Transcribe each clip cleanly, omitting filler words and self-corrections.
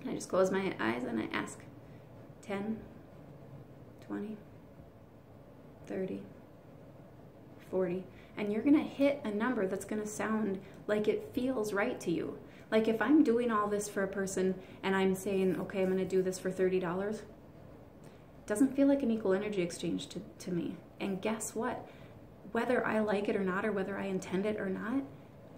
I just close my eyes and I ask 10, 20, 30, 40. And you're going to hit a number that's going to sound like it feels right to you. Like if I'm doing all this for a person and I'm saying, okay, I'm going to do this for $30, it doesn't feel like an equal energy exchange to me. And guess what? Whether I like it or not, or whether I intend it or not,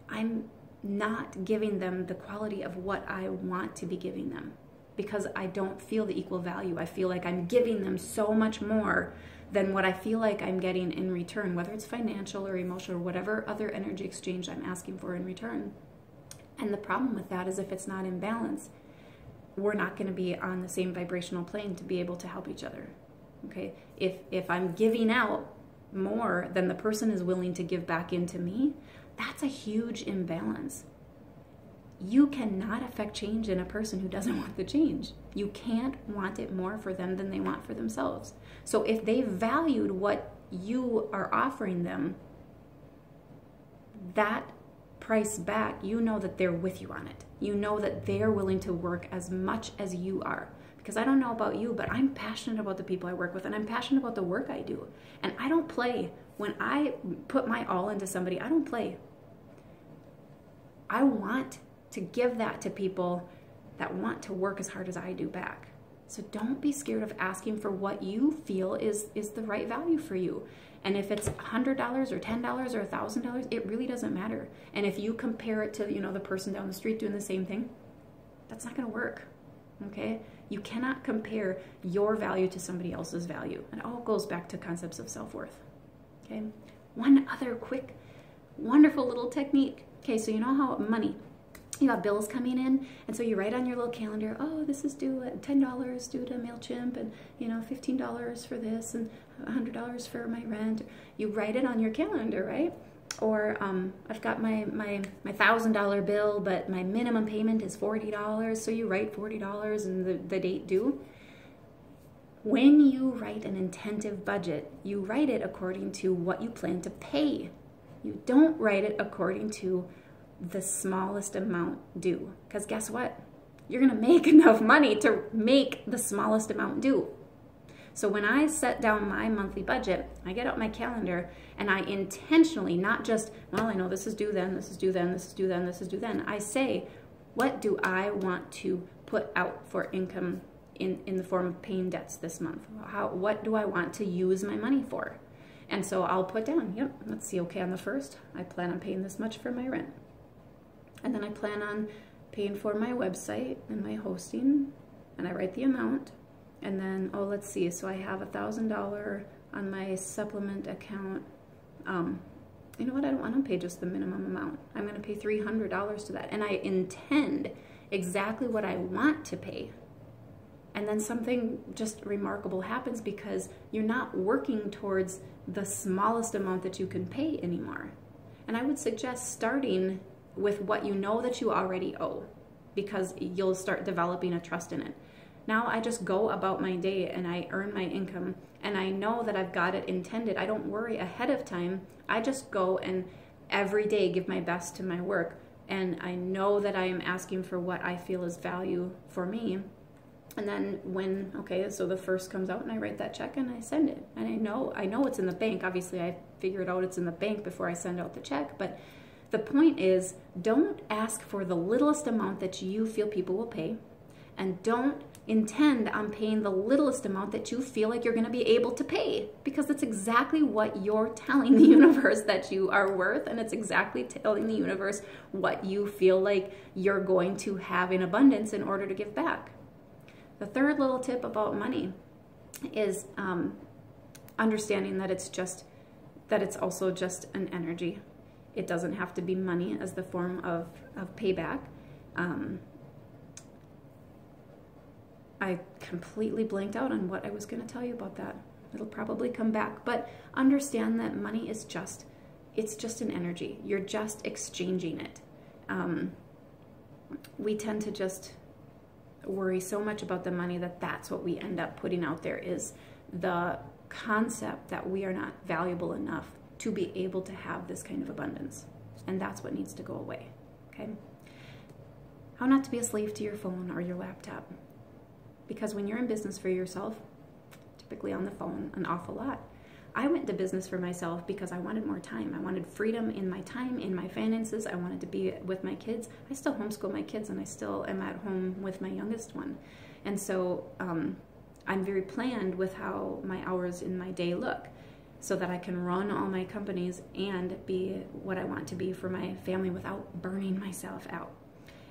I'm not giving them the quality of what I want to be giving them, because I don't feel the equal value. I feel like I'm giving them so much more than what I feel like I'm getting in return, whether it's financial or emotional or whatever other energy exchange I'm asking for in return. And the problem with that is if it's not in balance, we're not going to be on the same vibrational plane to be able to help each other. Okay? If I'm giving out more than the person is willing to give back into me, that's a huge imbalance. You cannot affect change in a person who doesn't want the change. You can't want it more for them than they want for themselves. So if they valued what you are offering them, that price back, you know that they're with you on it. You know that they're willing to work as much as you are. Because I don't know about you, but I'm passionate about the people I work with, and I'm passionate about the work I do. And I don't play. When I put my all into somebody, I don't play. I want to give that to people that want to work as hard as I do back. So don't be scared of asking for what you feel is the right value for you. And if it's $100 or $10 or $1,000, it really doesn't matter. And if you compare it to, you know, the person down the street doing the same thing, that's not going to work. Okay? You cannot compare your value to somebody else's value. And it all goes back to concepts of self-worth. Okay? One other quick, wonderful little technique. Okay, so you know how money, you have bills coming in, and so you write on your little calendar, oh, this is due at $10 due to MailChimp, and you know, $15 for this, and $100 for my rent. You write it on your calendar, right? Or I've got my $1,000 bill, but my minimum payment is $40, so you write $40 and the date due. When you write an intentive budget, you write it according to what you plan to pay. You don't write it according to the smallest amount due. Because guess what? You're going to make enough money to make the smallest amount due. So when I set down my monthly budget, I get out my calendar and I intentionally, not just, well, I know this is due then, this is due then, this is due then, this is due then. I say, what do I want to put out for income in the form of paying debts this month? What do I want to use my money for? And so I'll put down, yep, let's see, okay, on the 1st, I plan on paying this much for my rent. And then I plan on paying for my website and my hosting, and I write the amount. And then, oh, let's see, so I have $1,000 on my supplement account. You know what, I don't want to pay just the minimum amount. I'm going to pay $300 to that. And I intend exactly what I want to pay. And then something just remarkable happens because you're not working towards the smallest amount that you can pay anymore. And I would suggest starting with what you know that you already owe, because you'll start developing a trust in it. Now I just go about my day and I earn my income and I know that I've got it intended. I don't worry ahead of time. I just go and every day give my best to my work, and I know that I am asking for what I feel is value for me. And then when, okay, so the 1st comes out and I write that check and I send it. And I know it's in the bank. Obviously I figured out it's in the bank before I send out the check, but the point is, don't ask for the littlest amount that you feel people will pay, and don't intend on paying the littlest amount that you feel like you're going to be able to pay, because that's exactly what you're telling the universe that you are worth, and it's exactly telling the universe what you feel like you're going to have in abundance in order to give back. The third little tip about money is understanding that it's also just an energy. It doesn't have to be money as the form of payback. I completely blanked out on what I was going to tell you about that. It'll probably come back. But understand that money is it's just an energy. You're just exchanging it. We tend to just worry so much about the money that's what we end up putting out there, is the concept that we are not valuable enough to be able to have this kind of abundance. And that's what needs to go away, okay? How not to be a slave to your phone or your laptop. Because when you're in business for yourself, typically on the phone an awful lot. I went into business for myself because I wanted more time. I wanted freedom in my time, in my finances. I wanted to be with my kids. I still homeschool my kids, and I still am at home with my youngest one. And so I'm very planned with how my hours in my day look, so that I can run all my companies and be what I want to be for my family without burning myself out.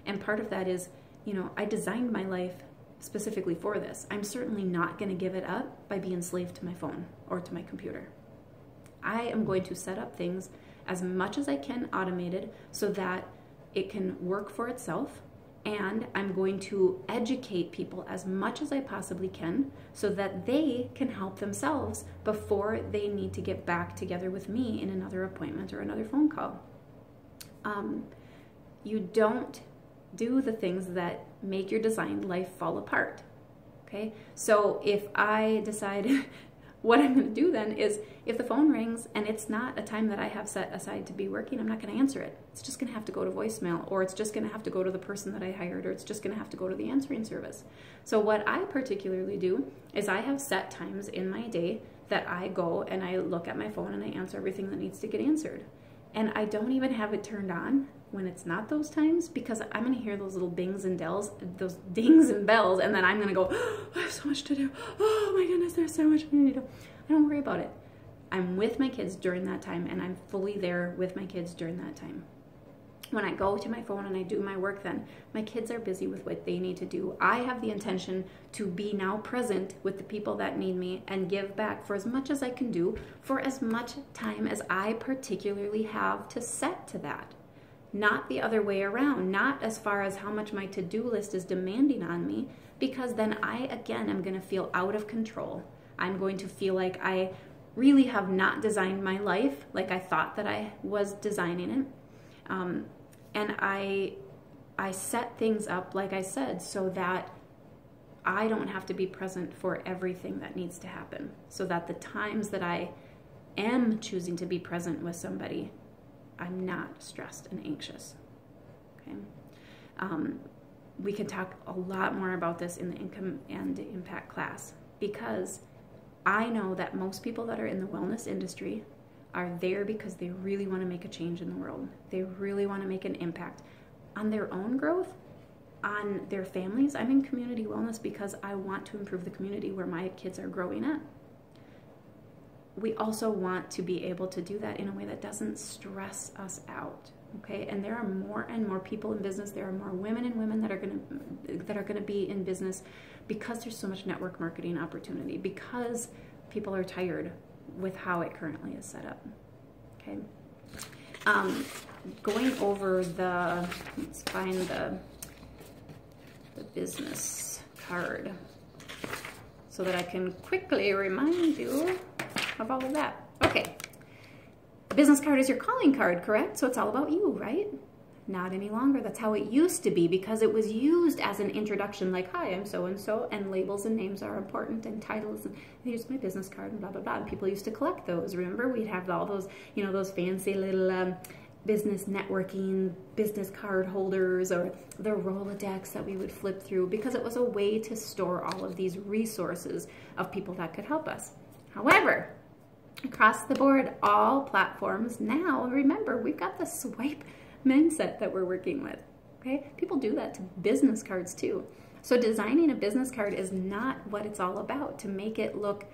And part of that is, you know, I designed my life specifically for this. I'm certainly not going to give it up by being enslaved to my phone or to my computer. I am going to set up things as much as I can automated so that it can work for itself, and I'm going to educate people as much as I possibly can so that they can help themselves before they need to get back together with me in another appointment or another phone call. You don't do the things that make your designed life fall apart, okay? So if I decide what I'm going to do then is, if the phone rings and it's not a time that I have set aside to be working, I'm not going to answer it. It's just going to have to go to voicemail, or it's just going to have to go to the person that I hired, or it's just going to have to go to the answering service. So what I particularly do is I have set times in my day that I go and I look at my phone and I answer everything that needs to get answered. And I don't even have it turned on when it's not those times, because I'm going to hear those little dings and bells, those dings and bells, and then I'm going to go, oh, I have so much to do. Oh my goodness, there's so much I need to do. I don't worry about it. I'm with my kids during that time, and I'm fully there with my kids during that time. When I go to my phone and I do my work, then my kids are busy with what they need to do. I have the intention to be now present with the people that need me and give back for as much as I can do for as much time as I particularly have to set to that. Not the other way around, not as far as how much my to-do list is demanding on me, because then I, again, am going to feel out of control. I'm going to feel like I really have not designed my life like I thought that I was designing it. And I set things up, like I said, so that I don't have to be present for everything that needs to happen, so that the times that I am choosing to be present with somebody, I'm not stressed and anxious. Okay. We can talk a lot more about this in the income and impact class, because I know that most people that are in the wellness industry are there because they really want to make a change in the world. They really want to make an impact on their own growth, on their families. I'm in community wellness because I want to improve the community where my kids are growing up. We also want to be able to do that in a way that doesn't stress us out, okay? And there are more and more people in business. There are more women and women that are going to be in business because there's so much network marketing opportunity, because people are tired with how it currently is set up, okay? Going over let's find the business card so that I can quickly remind you of all of that. Okay, the business card is your calling card, correct? So it's all about you, right? Not any longer. That's how it used to be, because it was used as an introduction, like, hi, I'm so-and-so, and labels and names are important, and titles, and here's my business card, and blah, blah, blah. And people used to collect those. Remember, we'd have all those, you know, those fancy little business networking, business card holders, or the Rolodex that we would flip through, because it was a way to store all of these resources of people that could help us. However, across the board, all platforms now, remember, we've got the swipe mindset that we're working with, okay? People do that to business cards too. So designing a business card is not what it's all about, to make it look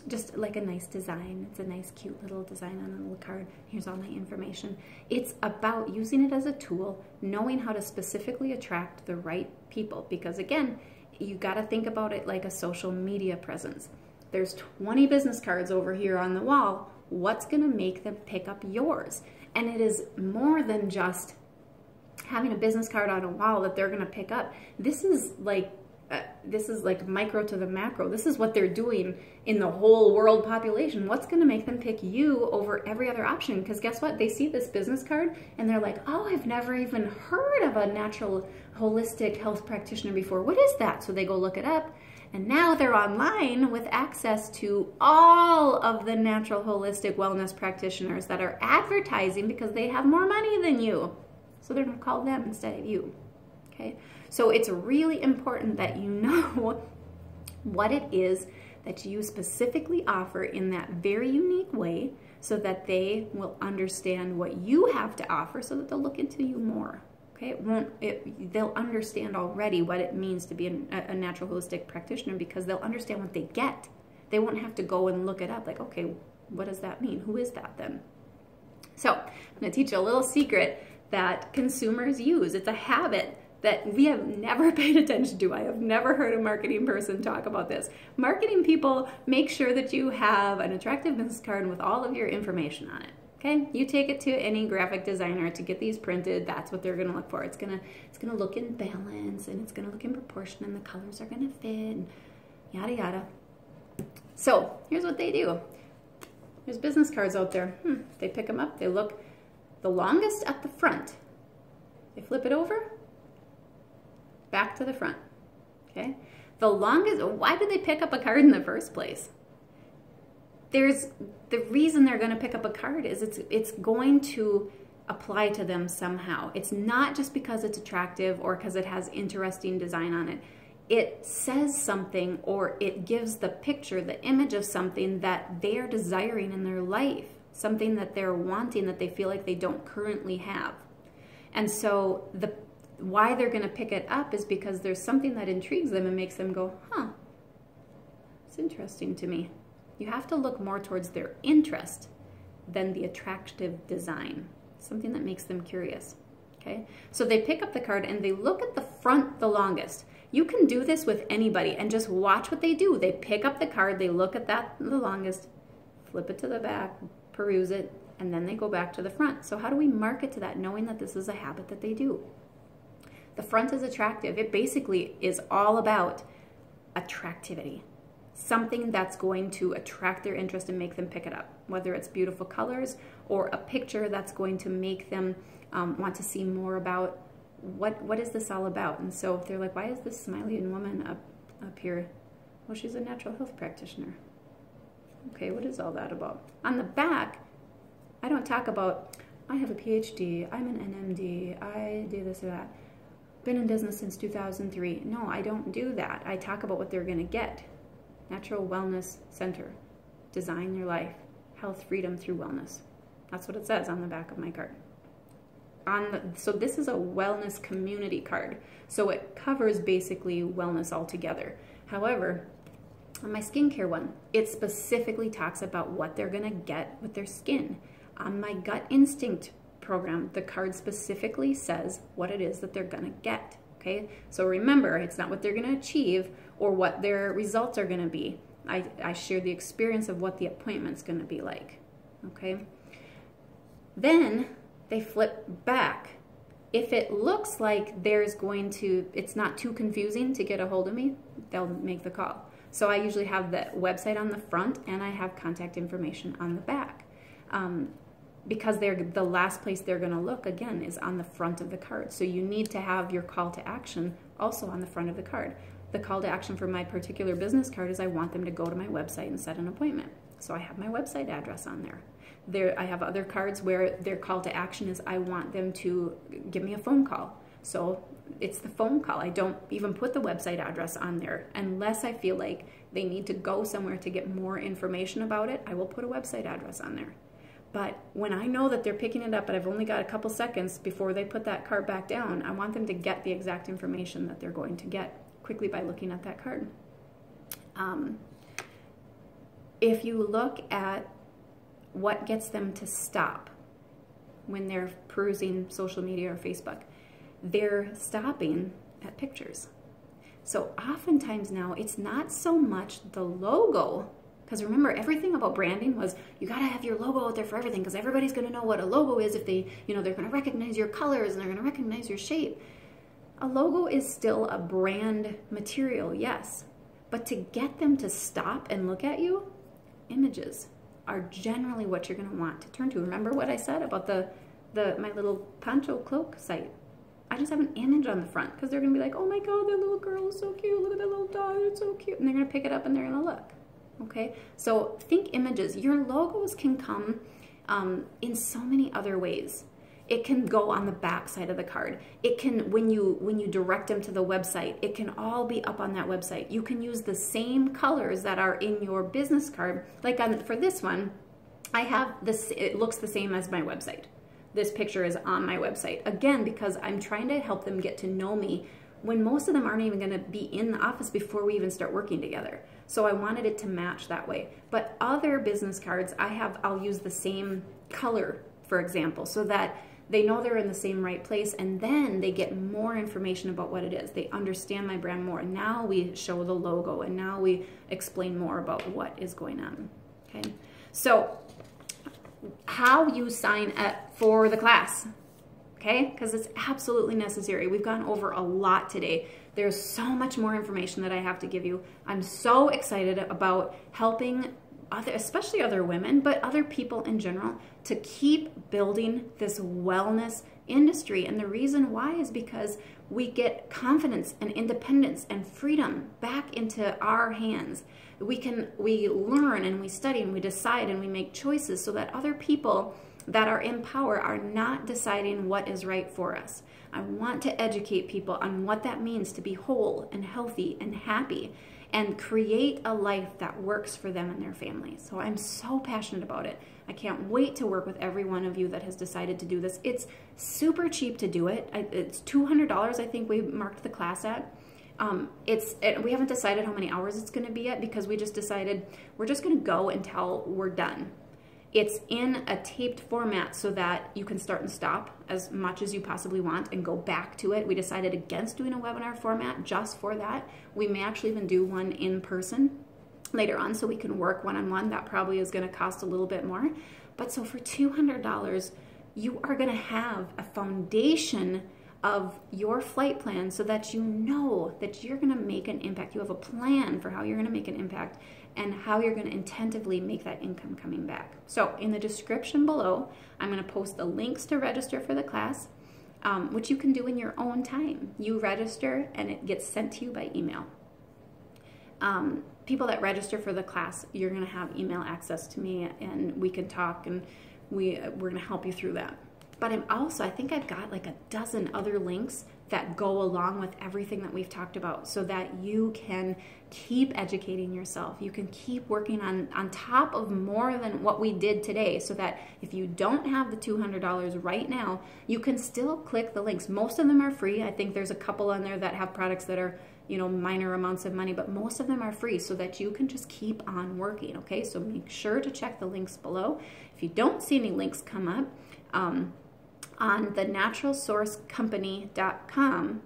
just like a nice design. It's a nice, cute little design on a little card. Here's all my information. It's about using it as a tool, knowing how to specifically attract the right people, because again, you got to think about it like a social media presence. There's 20 business cards over here on the wall. What's going to make them pick up yours? And it is more than just having a business card on a wall that they're going to pick up. This is like micro to the macro. This is what they're doing in the whole world population. What's going to make them pick you over every other option? Because guess what? They see this business card and they're like, oh, I've never even heard of a natural holistic health practitioner before. What is that? So they go look it up. And now they're online with access to all of the natural holistic wellness practitioners that are advertising because they have more money than you. So they're going to call them instead of you. Okay, so it's really important that you know what it is that you specifically offer in that very unique way, so that they will understand what you have to offer, so that they'll look into you more. Okay, they'll understand already what it means to be a natural holistic practitioner, because they'll understand what they get. They won't have to go and look it up, like, okay, what does that mean? Who is that then? So I'm going to teach you a little secret that consumers use. It's a habit that we have never paid attention to. I have never heard a marketing person talk about this. Marketing people make sure that you have an attractive business card with all of your information on it. Okay, you take it to any graphic designer to get these printed. That's what they're going to look for. It's gonna look in balance, and it's gonna look in proportion, and the colors are gonna fit, and yada yada. So here's what they do. There's business cards out there. They pick them up. They look the longest at the front. They flip it over, back to the front. Okay, the longest. Why did they pick up a card in the first place? The reason they're going to pick up a card is it's going to apply to them somehow. It's not just because it's attractive or because it has interesting design on it. It says something, or it gives the picture, the image of something that they're desiring in their life, something that they're wanting that they feel like they don't currently have. And so why they're going to pick it up is because there's something that intrigues them and makes them go, huh, it's interesting to me. You have to look more towards their interest than the attractive design, something that makes them curious. Okay, so they pick up the card and they look at the front the longest. You can do this with anybody and just watch what they do. They pick up the card, they look at that the longest, flip it to the back, peruse it, and then they go back to the front. So how do we market to that, knowing that this is a habit that they do? The front is attractive. It basically is all about attractivity. Something that's going to attract their interest and make them pick it up, whether it's beautiful colors or a picture that's going to make them want to see more about what is this all about. And so if they're like, why is this smiling woman up here? Well, she's a natural health practitioner. Okay, what is all that about? On the back, I don't talk about, I have a PhD, I'm an NMD, I do this or that, been in business since 2003. No, I don't do that. I talk about what they're going to get. Natural Wellness Center. Design your life. Health freedom through wellness. That's what it says on the back of my card. So this is a wellness community card. So it covers basically wellness altogether. However, on my skincare one, it specifically talks about what they're going to get with their skin. On my gut instinct program, the card specifically says what it is that they're going to get. Okay, so remember, it's not what they're going to achieve or what their results are going to be. I share the experience of what the appointment's going to be like. Okay, then they flip back. If it looks like it's not too confusing to get a hold of me, they'll make the call. So I usually have the website on the front and I have contact information on the back. Because the last place they're going to look, again, is on the front of the card. So you need to have your call to action also on the front of the card. The call to action for my particular business card is I want them to go to my website and set an appointment. So I have my website address on there. I have other cards where their call to action is I want them to give me a phone call. So it's the phone call. I don't even put the website address on there unless I feel like they need to go somewhere to get more information about it. I will put a website address on there. But when I know that they're picking it up and I've only got a couple seconds before they put that card back down, I want them to get the exact information that they're going to get quickly by looking at that card. If you look at what gets them to stop when they're perusing social media or Facebook, they're stopping at pictures. So oftentimes now it's not so much the logo. Because remember, everything about branding was you got to have your logo out there for everything because everybody's going to know what a logo is if they're going to recognize your colors and they're going to recognize your shape. A logo is still a brand material, yes. But to get them to stop and look at you, images are generally what you're going to want to turn to. Remember what I said about my little poncho cloak site? I just have an image on the front because they're going to be like, oh my God, that little girl is so cute. Look at that little dog, it's so cute. And they're going to pick it up and they're going to look. Okay, so think images. Your logos can come in so many other ways. It can go on the back side of the card. It can, when you direct them to the website, it can all be up on that website. You can use the same colors that are in your business card. Like for this one, I have this, it looks the same as my website. This picture is on my website. Again, because I'm trying to help them get to know me when most of them aren't even gonna be in the office before we even start working together. So I wanted it to match that way. But other business cards, I'll use the same color, for example, so that they know they're in the same right place, and then they get more information about what it is. They understand my brand more. Now we show the logo, and now we explain more about what is going on, okay? So how you sign up for the class, okay? Because it's absolutely necessary. We've gone over a lot today. There's so much more information that I have to give you. I'm so excited about helping especially other women, but other people in general, to keep building this wellness industry. And the reason why is because we get confidence and independence and freedom back into our hands. We learn and we study and we decide and we make choices so that other people that are in power are not deciding what is right for us. I want to educate people on what that means to be whole and healthy and happy and create a life that works for them and their families. So I'm so passionate about it. I can't wait to work with every one of you that has decided to do this. It's super cheap to do it. It's $200, I think we marked the class at. We haven't decided how many hours it's gonna be yet, because we just decided we're just gonna go until we're done. It's in a taped format so that you can start and stop as much as you possibly want and go back to it. We decided against doing a webinar format just for that. We may actually even do one in person later on so we can work one-on-one. That probably is going to cost a little bit more. But so for $200, you are going to have a foundation of your flight plan so that you know that you're going to make an impact. You have a plan for how you're going to make an impact and how you're going to intentively make that income coming back. So in the description below, I'm going to post the links to register for the class, which you can do in your own time. You register and it gets sent to you by email. People that register for the class, you're going to have email access to me, and we can talk, and we're going to help you through that. But I think I've got like a dozen other links that go along with everything that we've talked about so that you can keep educating yourself. You can keep working on top of more than what we did today, so that if you don't have the $200 right now, you can still click the links. Most of them are free. I think there's a couple on there that have products that are, you know, minor amounts of money, but most of them are free so that you can just keep on working, okay? So make sure to check the links below. If you don't see any links come up, on the naturalsourcecompany.com,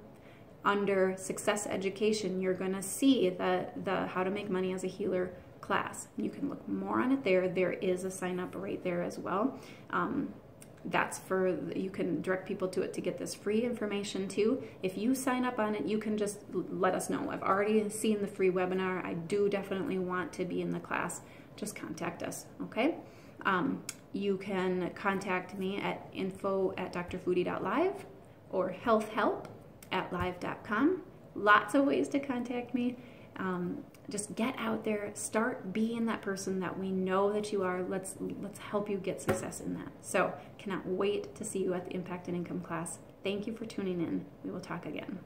under Success Education, you're going to see the How to Make Money as a Healer class. You can look more on it there. There is a sign up right there as well. That's for, you can direct people to it to get this free information too. If you sign up on it, you can just let us know. I've already seen the free webinar. I do definitely want to be in the class. Just contact us, okay? You can contact me at info@drfoodie.live or healthhelp@live.com. Lots of ways to contact me. Just get out there, start being that person that we know that you are. Let's help you get success in that. So cannot wait to see you at the Impact and Income class. Thank you for tuning in. We will talk again.